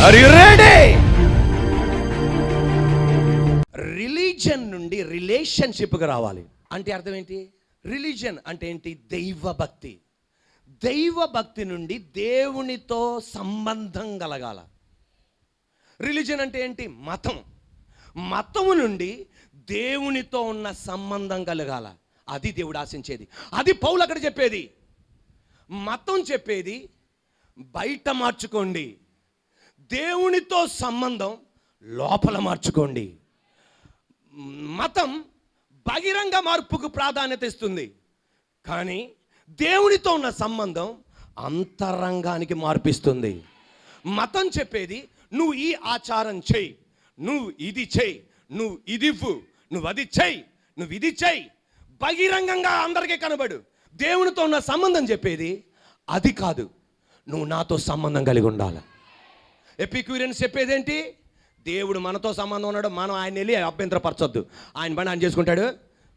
Are you ready? Religion నుండి రిలేషన్షిప్కి రావాలి అంటే అర్థం ఏంటి? రిలీజన్ అంటే ఏంటి? దైవభక్తి. దైవభక్తి నుండి దేవునితో సంబంధం కలగాల. రిలీజన్ అంటే ఏంటి? మతం. మతము నుండి దేవునితో ఉన్న సంబంధం కలగాల. అది దేవుడు ఆశించేది. అది పౌలు అక్కడ చెప్పేది. మతం చెప్పేది బయట మార్చుకోండి, దేవునితో సంబంధం లోపల మార్చుకోండి. మతం బహిరంగ మార్పుకు ప్రాధాన్యత ఇస్తుంది, కానీ దేవునితో ఉన్న సంబంధం అంతరంగానికి మార్పిస్తుంది. మతం చెప్పేది నువ్వు ఈ ఆచారం చెయ్యి, నువ్వు ఇది చెయ్యి, నువ్వు ఇది ఇవ్వు, నువ్వు అది చెయ్యి, నువ్వు ఇది చెయ్యి, బహిరంగంగా అందరికీ కనబడు. దేవునితో ఉన్న సంబంధం చెప్పేది అది కాదు, నువ్వు నాతో సంబంధం కలిగి ఉండాలి. ఎపిక్యూరియన్స్ చెప్పేది ఏంటి? దేవుడు మనతో సంబంధం ఉన్నాడు, మనం ఆయన వెళ్ళి అభ్యంతరపరచొద్దు, ఆయన పని ఆయన చేసుకుంటాడు,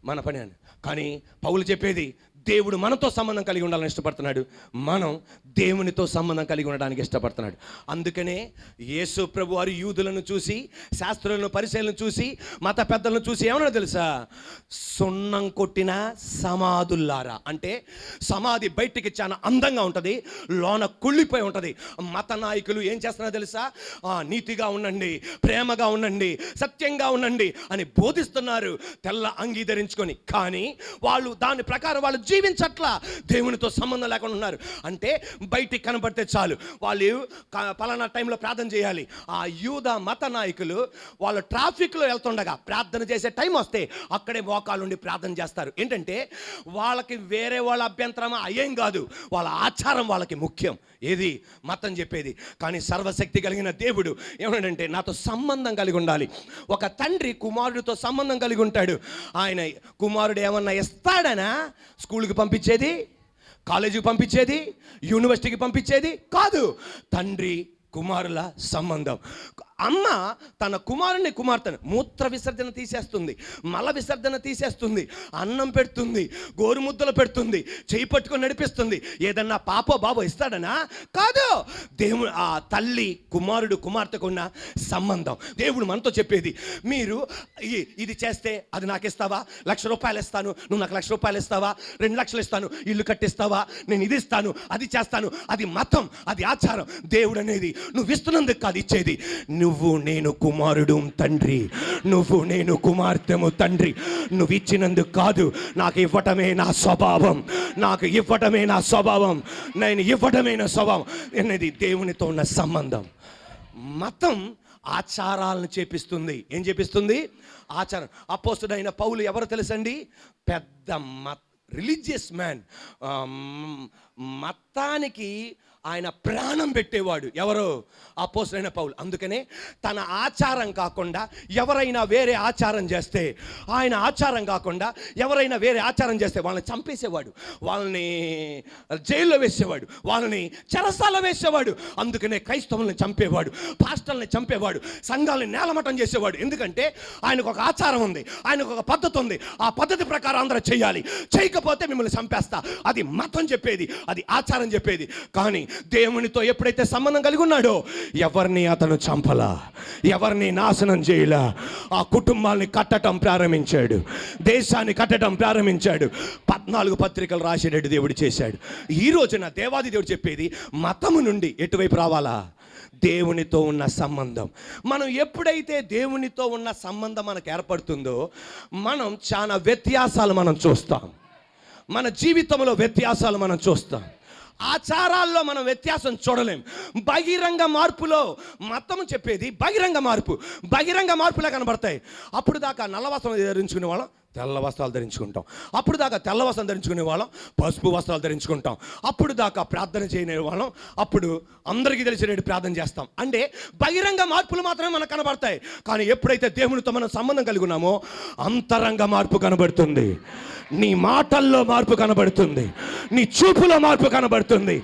మన పని అని. కానీ పౌలు చెప్పేది దేవుడు మనతో సంబంధం కలిగి ఉండాలని ఇష్టపడుతున్నాడు, మనం దేవునితో సంబంధం కలిగి ఉండడానికి ఇష్టపడుతున్నాడు. అందుకనే యేసు ప్రభు వారు యూదులను చూసి, శాస్త్రులను పరిశీలన చూసి, మత పెద్దలను చూసి ఏమన్నా తెలుసా? సున్నం కొట్టిన సమాధుల్లారా. అంటే సమాధి బయటికి చాలా అందంగా ఉంటుంది, లోన కుళ్ళిపోయి ఉంటుంది. మత నాయకులు ఏం చేస్తున్నారో తెలుసా? నీతిగా ఉండండి, ప్రేమగా ఉండండి, సత్యంగా ఉండండి అని బోధిస్తున్నారు తెల్ల అంగీ ధరించుకొని. కానీ వాళ్ళు దాని ప్రకారం వాళ్ళు జీవించట్లా, దేవునితో సంబంధం లేకుండా ఉన్నారు. అంటే బయటికి కనబడితే చాలు, వాళ్ళు పలానా టైంలో ప్రార్థన చేయాలి. ఆ యూద మత నాయకులు వాళ్ళు ట్రాఫిక్లో వెళ్తుండగా ప్రార్థన చేసే టైం వస్తే అక్కడే మోకాలుండి ప్రార్థన చేస్తారు. ఏంటంటే వాళ్ళకి వేరే వాళ్ళ అభ్యంతరం అయ్యేం కాదు, వాళ్ళ ఆచారం వాళ్ళకి ముఖ్యం. ఏది? మతం చెప్పేది. కానీ సర్వశక్తి కలిగిన దేవుడు ఏమన్నాడంటే నాతో సంబంధం కలిగి ఉండాలి. ఒక తండ్రి కుమారుడితో సంబంధం కలిగి ఉంటాడు. ఆయన కుమారుడు ఏమన్నా ఇస్తాడనా స్కూల్కి పంపించేది, కాలేజీకి పంపించేది, యూనివర్సిటీకి పంపించేది కాదు. తండ్రి కుమారుల సంబంధం. అమ్మ తన కుమారుని కుమార్తెను మూత్ర విసర్జన తీసేస్తుంది, మల విసర్జన తీసేస్తుంది, అన్నం పెడుతుంది, గోరుముద్దలు పెడుతుంది, చేయి పట్టుకొని నడిపిస్తుంది. ఏదన్నా పాపో బాబో ఇస్తాడనా? కాదు. దేవుడు ఆ తల్లి కుమారుడు కుమార్తెకున్న సంబంధం. దేవుడు మనతో చెప్పేది మీరు ఇది చేస్తే అది నాకు ఇస్తావా? 1,00,000 రూపాయలు ఇస్తాను, నువ్వు నాకు 1,00,000 రూపాయలు ఇస్తావా? 2 లక్షలు ఇస్తాను, ఇల్లు కట్టిస్తావా? నేను ఇది ఇస్తాను, అది చేస్తాను. అది మతం, అది ఆచారం. దేవుడు అనేది నువ్వు ఇస్తున్నందుకు కాదు ఇచ్చేది. నువ్వు నేను కుమారుడు తండ్రి, నువ్వు నేను కుమార్తెము తండ్రి. నువ్వు ఇచ్చినందుకు కాదు, నాకు ఇవ్వటమే నా స్వభావం, నాకు ఇవ్వటమే నా స్వభావం, నేను ఇవ్వటమే నా స్వభావం అనేది దేవునితో ఉన్న సంబంధం. మతం ఆచారాలను చేపిస్తుంది. ఏం చేపిస్తుంది? ఆచారం. అపోస్తుడైన పౌలు ఎవరు తెలుసండి? పెద్ద రిలీజియస్ మ్యాన్. మతానికి ఆయన ప్రాణం పెట్టేవాడు. ఎవరు? అపోస్తలుడైన పౌలు. అందుకనే తన ఆచారం కాకుండా ఎవరైనా వేరే ఆచారం చేస్తే, ఆయన ఆచారం కాకుండా ఎవరైనా వేరే ఆచారం చేస్తే వాళ్ళని చంపేసేవాడు, వాళ్ళని జైల్లో వేసేవాడు, వాళ్ళని చెరసాల వేసేవాడు. అందుకనే క్రైస్తవుల్ని చంపేవాడు, పాస్టర్ని చంపేవాడు, సంఘాలని నేలమట్టం చేసేవాడు. ఎందుకంటే ఆయనకు ఒక ఆచారం ఉంది, ఆయనకు ఒక పద్ధతి ఉంది. ఆ పద్ధతి ప్రకారం అందరూ చేయాలి, చేయకపోతే మిమ్మల్ని చంపేస్తా. అది మతం చెప్పేది, అది ఆచారం చెప్పేది. కానీ దేవునితో ఎప్పుడైతే సంబంధం కలిగి ఉన్నాడో ఎవరిని అతను చంపలా, ఎవరిని నాశనం చేయలా. ఆ కుటుంబాన్ని కట్టడం ప్రారంభించాడు, దేశాన్ని కట్టడం ప్రారంభించాడు, 14 పత్రికలు రాసేటట్టు దేవుడు చేశాడు. ఈ రోజున దేవాది దేవుడు చెప్పేది మతము నుండి ఎటువైపు రావాలా? దేవునితో ఉన్న సంబంధం. మనం ఎప్పుడైతే దేవునితో ఉన్న సంబంధం మనకు ఏర్పడుతుందో మనం చాలా వ్యత్యాసాలు మనం చూస్తాం, మన జీవితంలో వ్యత్యాసాలు మనం చూస్తాం. ఆచారాల్లో మనం వ్యత్యాసం చూడలేం. బహిరంగ మార్పులో మతం చెప్పేది బహిరంగ మార్పు, బహిరంగ మార్పులా కనబడతాయి. అప్పుడు దాకా నల్ల వస్త్రం ధరించుకునే వాళ్ళం తెల్ల వస్త్రాలు ధరించుకుంటాం, అప్పుడు దాకా తెల్ల వస్త్రం ధరించుకునే వాళ్ళం పసుపు వస్త్రాలు ధరించుకుంటాం, అప్పుడు దాకా ప్రార్థన చేయని వాళ్ళం అప్పుడు అందరికీ తెలిసినట్టు ప్రార్థన చేస్తాం. అంటే బహిరంగ మార్పులు మాత్రమే మనకు కనబడతాయి. కానీ ఎప్పుడైతే దేవునితో మనం సంబంధం కలిగి ఉన్నామో అంతరంగ మార్పు కనబడుతుంది. నీ మాటల్లో మార్పు కనబడుతుంది, నీ చూపులో మార్పు కనబడుతుంది,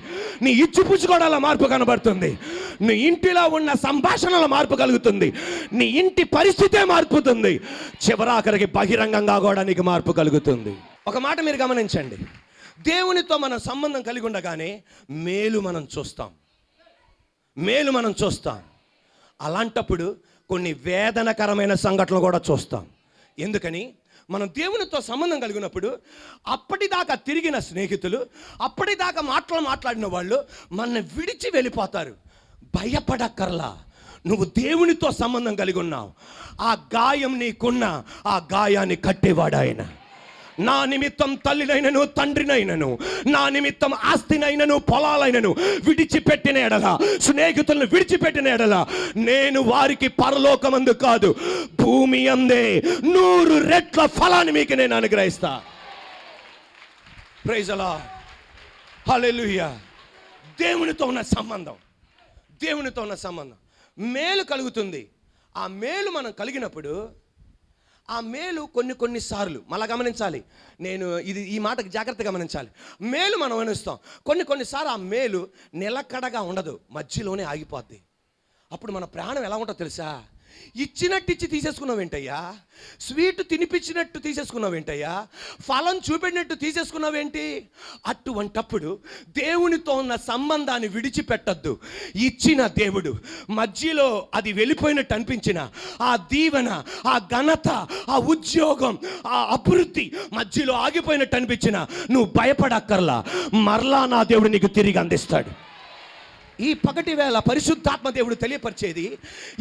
నీ ఇచ్చిపుచ్చుకోవడాల మార్పు కనబడుతుంది, నీ ఇంటిలో ఉన్న సంభాషణల మార్పు కలుగుతుంది, నీ ఇంటి పరిస్థితే మార్పుతుంది, చివరాఖరికి బహిరంగంగా కూడా నీకు మార్పు కలుగుతుంది. ఒక మాట మీరు గమనించండి, దేవునితో మనం సంబంధం కలిగి ఉండగానే మేలు మనం చూస్తాం, మేలు మనం చూస్తాం. అలాంటప్పుడు కొన్ని వేదనకరమైన సంఘటనలు కూడా చూస్తాం. ఎందుకని? మనం దేవునితో సంబంధం కలిగినప్పుడు అప్పటిదాకా తిరిగిన స్నేహితులు, అప్పటిదాకా మాట్లాడిన వాళ్ళు మన విడిచి వెళ్ళిపోతారు. భయపడక్కర్లా, నువ్వు దేవునితో సంబంధం కలిగి ఉన్నావు. ఆ గాయం నీకున్న ఆ గాయాన్ని కట్టేవాడు ఆయన. నా నిమిత్తం తల్లినైనను తండ్రినైనను, నా నిమిత్తం ఆస్తినైనను పొలాలైనను విడిచిపెట్టిన ఎడల, స్నేహితులను విడిచిపెట్టిన ఎడల, నేను వారికి పరలోకమందు కాదు భూమి అందే 100 రెట్ల ఫలాన్ని మీకు నేను అనుగ్రహిస్తా. ప్రైజ్ ది లార్డ్, హల్లెలూయా. దేవునితో ఉన్న సంబంధం, దేవునితో ఉన్న సంబంధం మేలు కలుగుతుంది. ఆ మేలు మనం కలిగినప్పుడు, ఆ మేలు కొన్నిసార్లు మళ్ళా గమనించాలి, నేను ఈ మాటకు జాగ్రత్తగా గమనించాలి. మేలు మనం అనుస్తాం, కొన్నిసార్లు ఆ మేలు నిలకడగా ఉండదు, మధ్యలోనే ఆగిపోద్ది. అప్పుడు మన ప్రాణం ఎలా ఉంటుందో తెలుసా? ఇచ్చినట్టు ఇచ్చి తీసేసుకున్నావు ఏంటయ్యా? స్వీట్ తినిపించినట్టు తీసేసుకున్నావు ఏంటయ్యా? ఫలం చూపెట్టినట్టు తీసేసుకున్నావేంటి? అటువంటప్పుడు దేవునితో ఉన్న సంబంధాన్ని విడిచిపెట్టద్దు. ఇచ్చిన దేవుడు మధ్యలో అది వెళ్ళిపోయినట్టు అనిపించిన ఆ దీవెన, ఆ ఘనత, ఆ ఉద్యోగం, ఆ అభివృద్ధి మధ్యలో ఆగిపోయినట్టు అనిపించిన నువ్వు భయపడక్కర్లా, మరలా నా దేవుడు నీకు తిరిగి అందిస్తాడు. ఈ పగటి వేళ పరిశుద్ధాత్మ దేవుడు తెలియపరిచేది,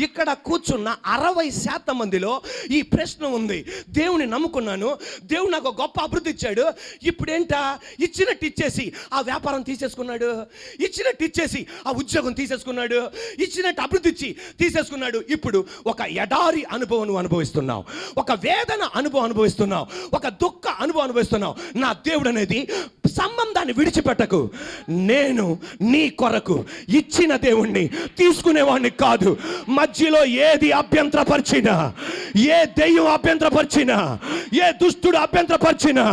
ఇక్కడ కూర్చున్న 60% మందిలో ఈ ప్రశ్న ఉంది. దేవుని నమ్ముకున్నాను, దేవుడు నాకు గొప్ప అభివృద్ధి ఇచ్చాడు, ఇప్పుడేంటా ఇచ్చినట్టు ఇచ్చేసి ఆ వ్యాపారం తీసేసుకున్నాడు, ఇచ్చినట్టు ఇచ్చేసి ఆ ఉద్యోగం తీసేసుకున్నాడు, ఇచ్చినట్టు అభివృద్ధి ఇచ్చి తీసేసుకున్నాడు. ఇప్పుడు ఒక ఎడారి అనుభవం అనుభవిస్తున్నావు, ఒక వేదన అనుభవం అనుభవిస్తున్నావు, ఒక దుఃఖ అనుభవం అనుభవిస్తున్నావు. నా దేవుడు అనేది సంబంధాన్ని విడిచిపెట్టకు. నేను నీ కొరకు ఇచ్చిన దేవుణ్ణి తీసుకునేవాడిని కాదు. మధ్యలో ఏది అభ్యంతరపరిచినా, ఏ దెయ్యం అభ్యంతరపరిచినా, ఏ దుష్టుడు అభ్యంతరపరిచినా,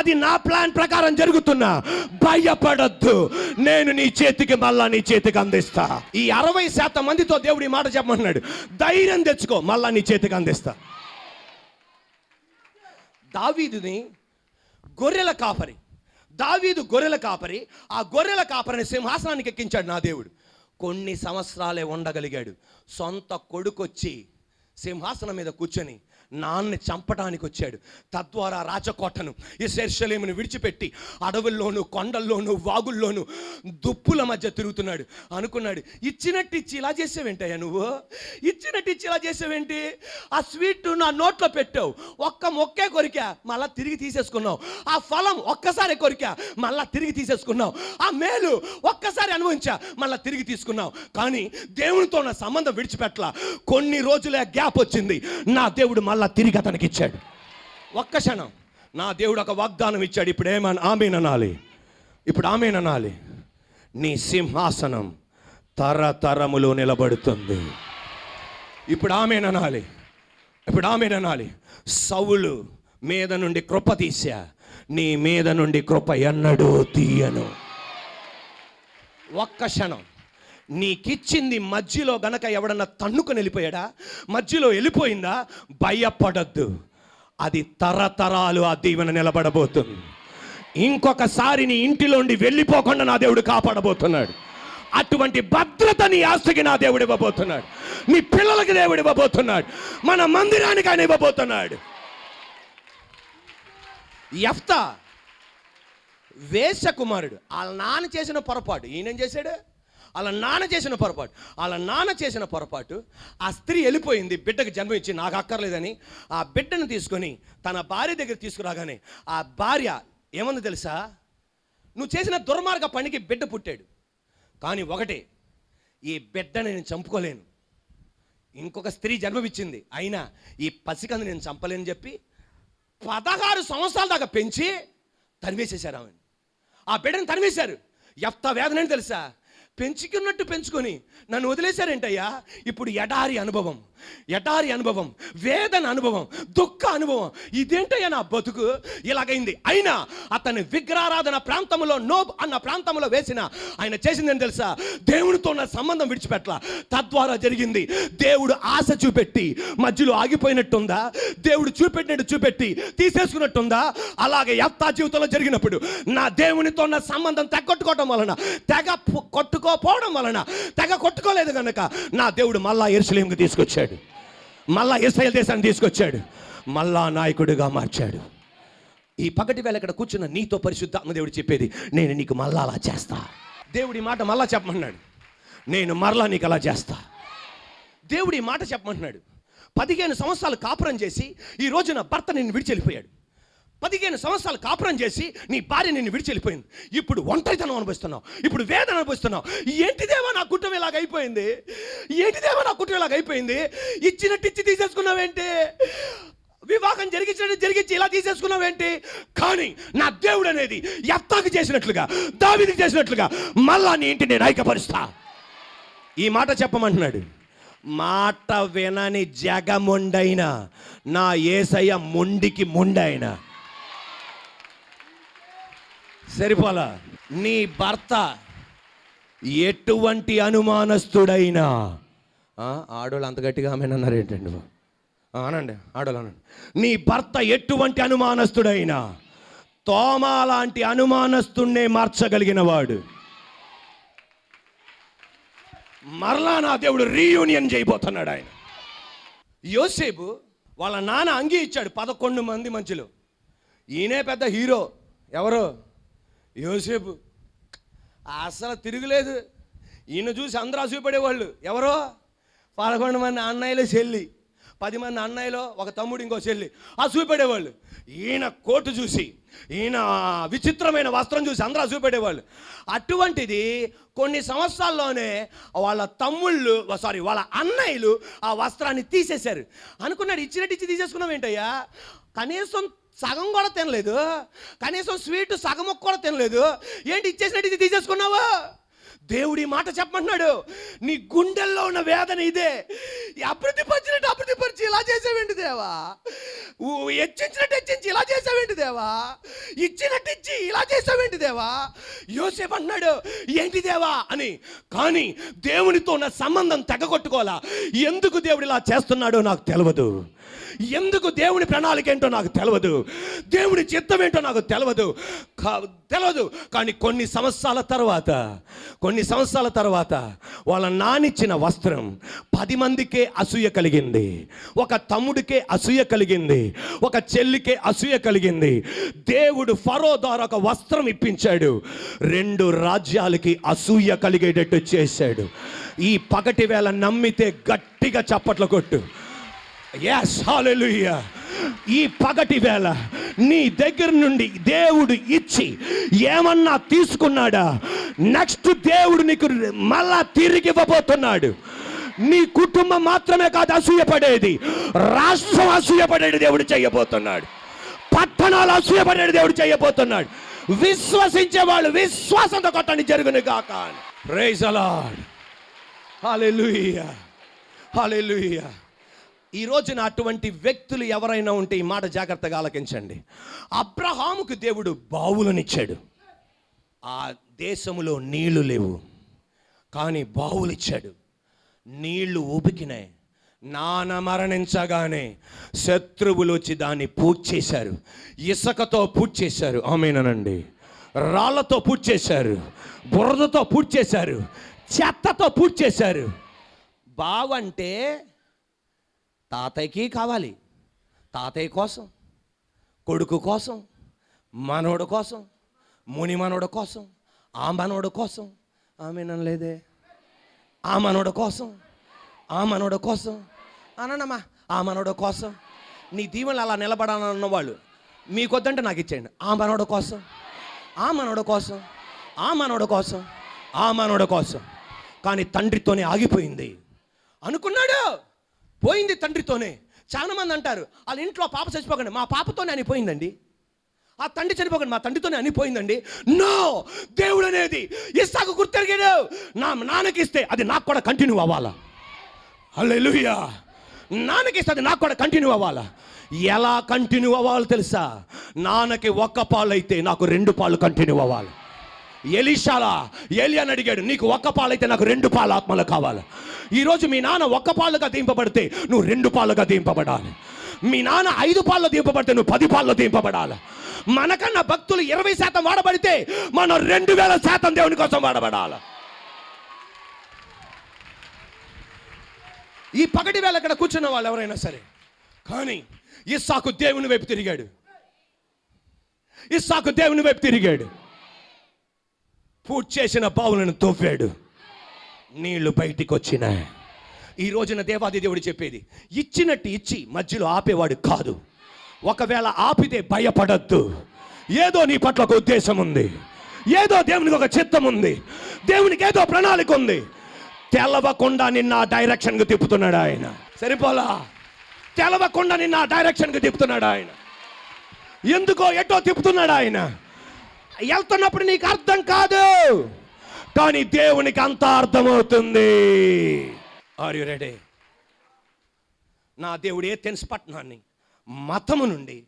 అది నా ప్లాన్ ప్రకారం జరుగుతున్నా భయపడద్దు, నేను నీ చేతికి మళ్ళా నీ చేతికి అందిస్తా. ఈ 60% మందితో దేవుడు ఈ మాట చెప్పమన్నాడు. ధైర్యం తెచ్చుకో, మళ్ళా నీ చేతికి అందిస్తా. దావీదుని గొర్రెల కాపరి, దావీదు గొర్రెల కాపరి, ఆ గొర్రెల కాపరిని సింహాసనానికి ఎక్కించాడు నా దేవుడు. కొన్ని సంవత్సరాలే ఉండగలిగాడు. సొంత కొడుకొచ్చి సింహాసనం మీద కూర్చొని నాన్ని చంపడానికి వచ్చాడు. తద్వారా రాజకోటను, యెరూషలేమును విడిచిపెట్టి అడవుల్లోనూ, కొండల్లోనూ, వాగుల్లోనూ, దుప్పుల మధ్య తిరుగుతున్నాడు. అనుకున్నాడు, ఇచ్చినట్టు ఇచ్చి ఇలా చేసావేంటయ్యా నువ్వు? ఇచ్చినట్టు ఇచ్చి ఇలా చేసావేంటి? ఆ స్వీట్ నా నోట్లో పెట్టావు, ఒక్క మొక్కే కొరికా, మళ్ళా తిరిగి తీసేసుకున్నావు. ఆ ఫలం ఒక్కసారి కొరికా, మళ్ళా తిరిగి తీసేసుకున్నావు. ఆ మేలు ఒక్కసారి అనుభవించా, మళ్ళా తిరిగి తీసుకున్నావు. కానీ దేవునితో ఉన్న సంబంధం విడిచిపెట్టలా. కొన్ని రోజులే గ్యాప్ వచ్చింది, నా దేవుడు మళ్ళా తిరిగి అతనికి ఇచ్చాడు. ఒక్క క్షణం నా దేవుడు ఒక వాగ్దానం ఇచ్చాడు. ఇప్పుడు ఏమని ఆమేననాలి? ఇప్పుడు ఆమేననాలి. నీ సింహాసనం తరతరములు నిలబడుతుంది. ఇప్పుడు ఆమేననాలి. ఇప్పుడు ఆమేననాలి. సౌలు మీద నుండి కృప తీసా, నీ మీద నుండి కృప ఎన్నడూ తీయను. ఒక్క క్షణం నీకిచ్చింది మధ్యలో గనక ఎవడన్నా తన్నుకొని వెళ్ళిపోయాడా, మధ్యలో వెళ్ళిపోయిందా, భయపడద్దు, అది తరతరాలు ఆ దీవెన నిలబడబోతుంది. ఇంకొకసారి నీ ఇంటిలోండి వెళ్ళిపోకుండా నా దేవుడు కాపాడబోతున్నాడు. అటువంటి భద్రత నీ ఆస్తికి నా దేవుడు ఇవ్వబోతున్నాడు, నీ పిల్లలకి దేవుడు ఇవ్వబోతున్నాడు, మన మందిరానికి ఆయన ఇవ్వబోతున్నాడు. యెఫ్తా వేశ్య కుమారుడు, వాళ్ళ నాన్న చేసిన పొరపాటు ఈయనేం చేశాడు? వాళ్ళ నాన్న చేసిన పొరపాటు, వాళ్ళ నాన్న చేసిన పొరపాటు. ఆ స్త్రీ వెళ్ళిపోయింది, బిడ్డకు జన్మ ఇచ్చి నాకు అక్కర్లేదని ఆ బిడ్డను తీసుకొని తన భార్య దగ్గర తీసుకురాగానే ఆ భార్య ఏమంది తెలుసా? నువ్వు చేసిన దుర్మార్గ పనికి బిడ్డ పుట్టాడు, కానీ ఒకటే, ఈ బిడ్డని నేను చంపుకోలేను. ఇంకొక స్త్రీ జన్మనిచ్చింది, అయినా ఈ పసికందు నేను చంపలేని చెప్పి 16 సంవత్సరాల దాకా పెంచి తరివేసేశారు ఆమెను. ఆ బిడ్డను తరివేశారు. యెఫ్తా వేదన ఏంటి తెలుసా? పెంచుకున్నట్టు పెంచుకొని నన్ను వదిలేశారేంటయ్యా? ఇప్పుడు ఎడారి అనుభవం, ఎడారి అనుభవం, వేదన అనుభవం, దుఃఖ అనుభవం. ఇదేంటయ్యా నా బతుకు ఇలాగైంది. అయినా అతని విగ్రహారాధన ప్రాంతంలో, నోబ్ అన్న ప్రాంతంలో వేసిన ఆయన చేసిందని తెలుసా? దేవునితో ఉన్న సంబంధం విడిచిపెట్ల. తద్వారా జరిగింది, దేవుడు ఆశ చూపెట్టి మధ్యలో ఆగిపోయినట్టుందా? దేవుడు చూపెట్టినట్టు చూపెట్టి తీసేసుకున్నట్టుందా? అలాగే యెఫ్తా జీవితంలో జరిగినప్పుడు నా దేవునితో ఉన్న సంబంధం తెగొట్టుకోవడం వలన, కొట్టుకోపోవడం వలన, కొట్టుకోలేదు కనుక నా దేవుడు మళ్ళా యెరూషలేముకు తీసుకొచ్చాడు, మళ్ళా ఇశ్రాయేలు దేశాన్ని తీసుకొచ్చాడు, మళ్ళా నాయకుడిగా మార్చాడు. ఈ పగటి వేళ ఇక్కడ కూర్చున్న నీతో పరిశుద్ధాత్మ దేవుడు చెప్పేది, నేను నీకు మళ్ళా అలా చేస్తా. దేవుడి మాట మళ్ళా చెప్పమన్నాడు, నేను మరలా నీకు అలా చేస్తా. దేవుడి మాట చెప్పమంటున్నాడు. 15 సంవత్సరాలు కాపురం చేసి ఈ రోజు నా భర్త నిన్ను విడిచి వెళ్ళిపోయాడు. 15 సంవత్సరాలు కాపురం చేసి నీ భార్య నిన్ను విడిచి వెళ్ళిపోయింది. ఇప్పుడు ఒంటరితనం అనుభవిస్తున్నావు, ఇప్పుడు వేదన అనుభవిస్తున్నావు. ఏంటిదేమో నా కుటుంబం ఇలాగ అయిపోయింది, ఏంటిదేమో నా కుటుంబం ఇలాగ అయిపోయింది. ఇచ్చినట్టు ఇచ్చి తీసేసుకున్నావేంటి? వివాహం జరిగించి ఇలా తీసేసుకున్నావేంటి? కానీ నా దేవుడు అనేది యెఫ్తాకు చేసినట్లుగా, దావీదుకు చేసినట్లుగా మళ్ళా నీ ఇంటిని నేను ఐక్యపరుస్తా. ఈ మాట చెప్పమంటున్నాడు. మాట వినని జగముండైన నా యేసయ్య మొండికి ముండైన సరిపోలా. నీ భర్త ఎటువంటి అనుమానస్తుడైనా, ఆడోళ్ళు అంత గట్టిగా ఆమె అన్నారు ఏంటండి? అనండి ఆడోళ్ళు అనండి. నీ భర్త ఎటువంటి అనుమానస్తుడైనా తోమా లాంటి అనుమానస్తుడినే మార్చగలిగిన వాడు. మరలా నా దేవుడు రీయూనియన్ చేయబోతున్నాడు. ఆయన యోసేపు వాళ్ళ నాన్న అంగీ ఇచ్చాడు 11 మంది మధ్యలో. ఈయనే పెద్ద హీరో. ఎవరు? యోసేపు. అసలు తిరుగులేదు. ఈయన చూసి అందరూ అసూయపడేవాళ్ళు. ఎవరో 11 మంది అన్నయ్యలు, చెల్లి, 10 మంది అన్నయ్యలో ఒక తమ్ముడు, ఇంకో చెల్లి అసూయపడేవాళ్ళు. ఈయన కోటు చూసి, ఈయన విచిత్రమైన వస్త్రం చూసి అందరూ అసూయపడేవాళ్ళు. అటువంటిది కొన్ని సంవత్సరాల్లోనే వాళ్ళ అన్నయ్యలు ఆ వస్త్రాన్ని తీసేశారు. అనుకున్నాడు, ఇచ్చినట్టు ఇచ్చి తీసేసుకున్నాం ఏంటయ్యా? కనీసం సగం కూడా తినలేదు, కనీసం స్వీట్ సగం కూడా తినలేదు, ఏంటి ఇచ్చేసినట్టు ఇది తీసేసుకున్నావు? దేవుడి మాట చెప్పమంటున్నాడు, నీ గుండెల్లో ఉన్న వేదన ఇదే. అభివృద్ధిపరిచి ఇలా చేసావేంటి దేవా? హెచ్చించి ఇలా చేసావేంటి దేవా? ఇచ్చినట్టు ఇచ్చి ఇలా చేసావేంటి దేవా? యోసేపు అంటున్నాడు, ఏంటి దేవా అని. కానీ దేవునితో ఉన్న సంబంధం తెగగొట్టుకోవాలా. ఎందుకు దేవుడు ఇలా చేస్తున్నాడో నాకు తెలియదు, ఎందుకు దేవుని ప్రణాళిక ఏంటో నాకు తెలియదు, దేవుని చిత్తం ఏంటో నాకు తెలియదు. కానీ కొన్ని సంవత్సరాల తర్వాత వాళ్ళ నానిచ్చిన వస్త్రం 10 మందికే అసూయ కలిగింది. ఒక తమ్ముడికే అసూయ కలిగింది, ఒక చెల్లికే అసూయ కలిగింది. దేవుడు ఫరో ద్వారా ఒక వస్త్రం ఇప్పించాడు, 2 రాజ్యాలకి అసూయ కలిగేటట్టు చేశాడు. ఈ పగటి వేళ నమ్మితే గట్టిగా చప్పట్లు కొట్టు. yes, hallelujah. ఈ పగటి వేళ నీ దగ్గర నుండి దేవుడు ఇచ్చి ఏమన్నా తీసుకున్నాడా? నెక్స్ట్ దేవుడు నీకు మళ్ళా తిరిగి ఇవ్వబోతున్నాడు. నీ కుటుంబం మాత్రమే కాదు అసూయపడేది, రాష్ట్రం అసూయపడేది దేవుడు చేయబోతున్నాడు, పట్టణాలు అసూయపడేది దేవుడు చేయబోతున్నాడు. విశ్వసించే వాళ్ళు విశ్వాసంతో కొట్టని జరుగును గాక. Praise the Lord. Hallelujah, hallelujah. ఈ రోజున అటువంటి వ్యక్తులు ఎవరైనా ఉంటే ఈ మాట జాగ్రత్తగా ఆలకించండి. అబ్రహాముకు దేవుడు బావులనిచ్చాడు. ఆ దేశములో నీళ్లు లేవు, కానీ బావులు ఇచ్చాడు. నీళ్లు ఉబికినాయి. నాన్న మరణించగానే శత్రువులు వచ్చి దాన్ని పూడ్చేశారు, ఇసుకతో పూడ్చేశారు. ఆమేనండి. రాళ్లతో పూడ్చేశారు, బురదతో పూడ్చేశారు, చెత్తతో పూడ్చేశారు. బావంటే తాతయ్యకి కావాలి, తాతయ్య కోసం, కొడుకు కోసం, మనవడు కోసం, ముని మనవడు కోసం, ఆ మనవడు కోసం, ఆమెనలేదే, ఆ మనవడు కోసం, ఆ మనవడు కోసం అనమ్మా, ఆ మనవడు కోసం. నీ దీవెనలు అలా నిలబడాలన్న వాళ్ళు మీకొద్దంటే నాకు ఇచ్చేయండి. ఆ మనవడు కోసం, ఆ మనవడు కోసం, ఆ మనవడు కోసం, ఆ మనవడు కోసం. కానీ తండ్రితోనే ఆగిపోయింది. అనుకున్నాడు, పోయింది తండ్రితోనే. చాలా మంది అంటారు, వాళ్ళ ఇంట్లో పాప చచ్చిపోకండి, మా పాపతోనే అనిపోయిందండి. ఆ తండ్రి చనిపోకండి, మా తండ్రితోనే అనిపోయిందండి. నో, దేవుడు అనేది ఇస్సాకు గుర్తెరిగాడు. నా నాన్నకి ఇస్తే అది నాకు కూడా కంటిన్యూ అవ్వాలా. హల్లెలూయా. నాన్నకి ఇస్తుంది, నాకు కూడా కంటిన్యూ అవ్వాలా. ఎలా కంటిన్యూ అవ్వాలో తెలుసా? నాన్నకి ఒక్క పాలు అయితే నాకు 2 పాలు కంటిన్యూ అవ్వాలి. ఏలియాని అడిగాడు, నీకు ఒక్క పాలు అయితే నాకు 2 పాలు ఆత్మలు కావాలి. ఈరోజు మీ నాన్న ఒక్క పాలుగా దింపబడితే నువ్వు 2 పాలుగా దింపబడాలి. మీ నాన్న 5 పాల్లో దింపబడితే నువ్వు 10 పాల్లో దింపబడాలి. మనకన్నా భక్తులు 20% వాడబడితే మనం 2000% దేవుని కోసం వాడబడాలి. ఈ పగటి వేళ ఇక్కడ కూర్చున్న వాళ్ళు ఎవరైనా సరే, కానీ ఇస్సాకు దేవుని వైపు తిరిగాడు. ఇస్సాకు దేవుని వైపు తిరిగాడు. పూజ చేసిన బావులను తోపాడు, నీళ్లు బయటికి వచ్చినాయి. ఈ రోజున దేవాది దేవుడు చెప్పేది, ఇచ్చినట్టు ఇచ్చి మధ్యలో ఆపేవాడు కాదు. ఒకవేళ ఆపితే భయపడద్దు. ఏదో నీ పట్ల ఒక ఉద్దేశం ఉంది, ఏదో దేవునికి ఒక చిత్తం ఉంది, దేవునికి ఏదో ప్రణాళిక ఉంది. తెలవకుండా నిన్న ఆ డైరెక్షన్కి తిప్పుతున్నాడు ఆయన. సరిపోలా, తెలవకుండా నిన్న ఆ డైరెక్షన్కి తిప్పుతున్నాడు ఆయన. ఎందుకో ఎటో తిప్పుతున్నాడు ఆయన. వెళ్తున్నప్పుడు నీకు అర్థం కాదు, కానీ దేవునికి అంతా అర్థమవుతుంది. Are you ready? నా దేవుడు ఏథెన్స్ పట్టణాన్ని మతము నుండి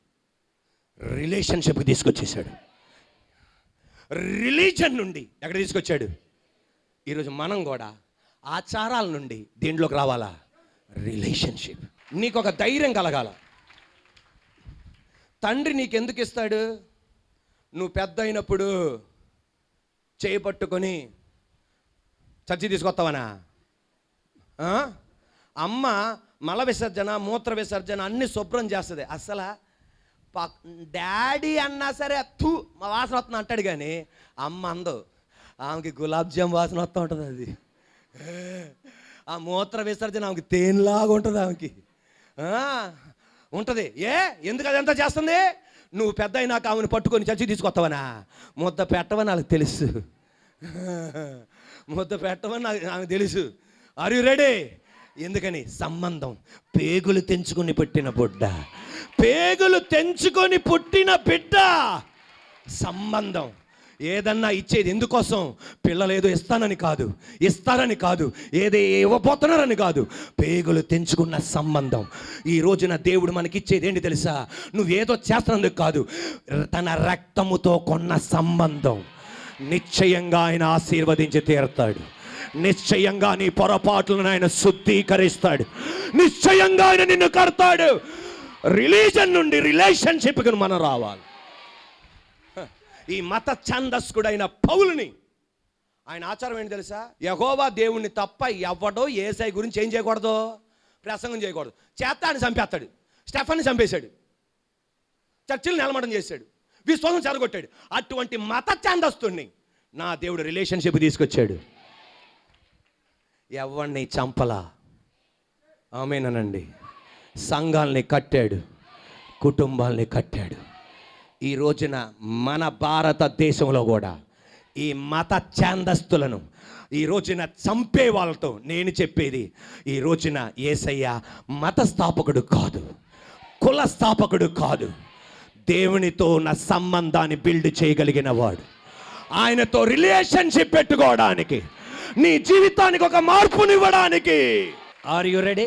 రిలేషన్షిప్కి తీసుకొచ్చేసాడు. రిలీజన్ నుండి ఎక్కడ తీసుకొచ్చాడు? ఈరోజు మనం కూడా ఆచారాల నుండి దీంట్లోకి రావాలా? రిలేషన్షిప్. నీకు ఒక ధైర్యం కలగాల. తండ్రి నీకు ఎందుకు ఇస్తాడు? నువ్వు పెద్ద అయినప్పుడు చేయబట్టుకొని చర్చి తీసుకొస్తావనా? అమ్మ మల విసర్జన, మూత్ర విసర్జన అన్ని శుభ్రం చేస్తుంది. అసలు డాడీ అన్నా సరే మా వాసన వస్తుంది అంటాడు, కానీ అమ్మ అందో. ఆమెకి గులాబ్ జామ్ వాసన వస్తూ ఉంటుంది. అది ఆ మూత్ర విసర్జన ఆమెకి తేనెలాగా ఉంటుంది. ఆమెకి ఉంటుంది. ఎందుకు అదంతా చేస్తుంది? నువ్వు పెద్ద అయినాక ఆమెను పట్టుకొని చచ్చి తీసుకొస్తావనా? ముద్ద పెట్టవని వాళ్ళకి తెలుసు. ముద్ద పెట్టవని ఆమె తెలుసు. Are you ready? ఎందుకని? సంబంధం. పేగులు తెంచుకొని పుట్టిన బిడ్డ, పేగులు తెంచుకొని పుట్టిన బిడ్డ. సంబంధం. ఏదన్నా ఇచ్చేది ఎందుకోసం? పిల్లలు ఏదో ఇస్తానని కాదు, ఇస్తారని కాదు, ఏదో ఇవ్వబోతున్నారని కాదు, పేగులు తెంచుకున్న సంబంధం. ఈ రోజున దేవుడు మనకిచ్చేది ఏంటి తెలుసా? నువ్వేదో చేస్తున్నందుకు కాదు, తన రక్తముతో కొన్న సంబంధం. నిశ్చయంగా ఆయన ఆశీర్వదించి తీరుతాడు. నిశ్చయంగా నీ పొరపాట్లను ఆయన శుద్ధీకరిస్తాడు. నిశ్చయంగా ఆయన నిన్ను కడతాడు. రిలీజన్ నుండి రిలేషన్షిప్కి మనం రావాలి. ఈ మత ఛందస్కుడైన పౌలుని ఆయన ఆచారం ఏంటి తెలుసా? యెహోవా దేవుణ్ణి తప్ప ఎవడో యేసై గురించి ఏం చేయకూడదు? ప్రసంగం చేయకూడదు. చేత్తాన్ని చంపేస్తాడు. స్టెఫన్ని చంపేశాడు. చర్చిలు నిలమడం చేశాడు. విశ్వాసం చెరగొట్టాడు. అటువంటి మత ఛందస్తుడిని నా దేవుడు రిలేషన్షిప్ తీసుకొచ్చాడు. ఎవరిని చంపలా. ఆమేనండి. సంఘాల్ని కట్టాడు, కుటుంబాల్ని కట్టాడు. ఈ రోజున మన భారతదేశంలో కూడా ఈ మత ఛందస్తులను ఈ రోజున చంపే వాళ్ళతో నేను చెప్పేది, ఈ రోజున యేసయ్య మత స్థాపకుడు కాదు, కుల స్థాపకుడు కాదు. దేవునితో ఉన్న సంబంధాన్ని బిల్డ్ చేయగలిగిన వాడు. ఆయనతో రిలేషన్షిప్ పెట్టుకోవడానికి, నీ జీవితానికి ఒక మార్పునివ్వడానికి. Are you ready?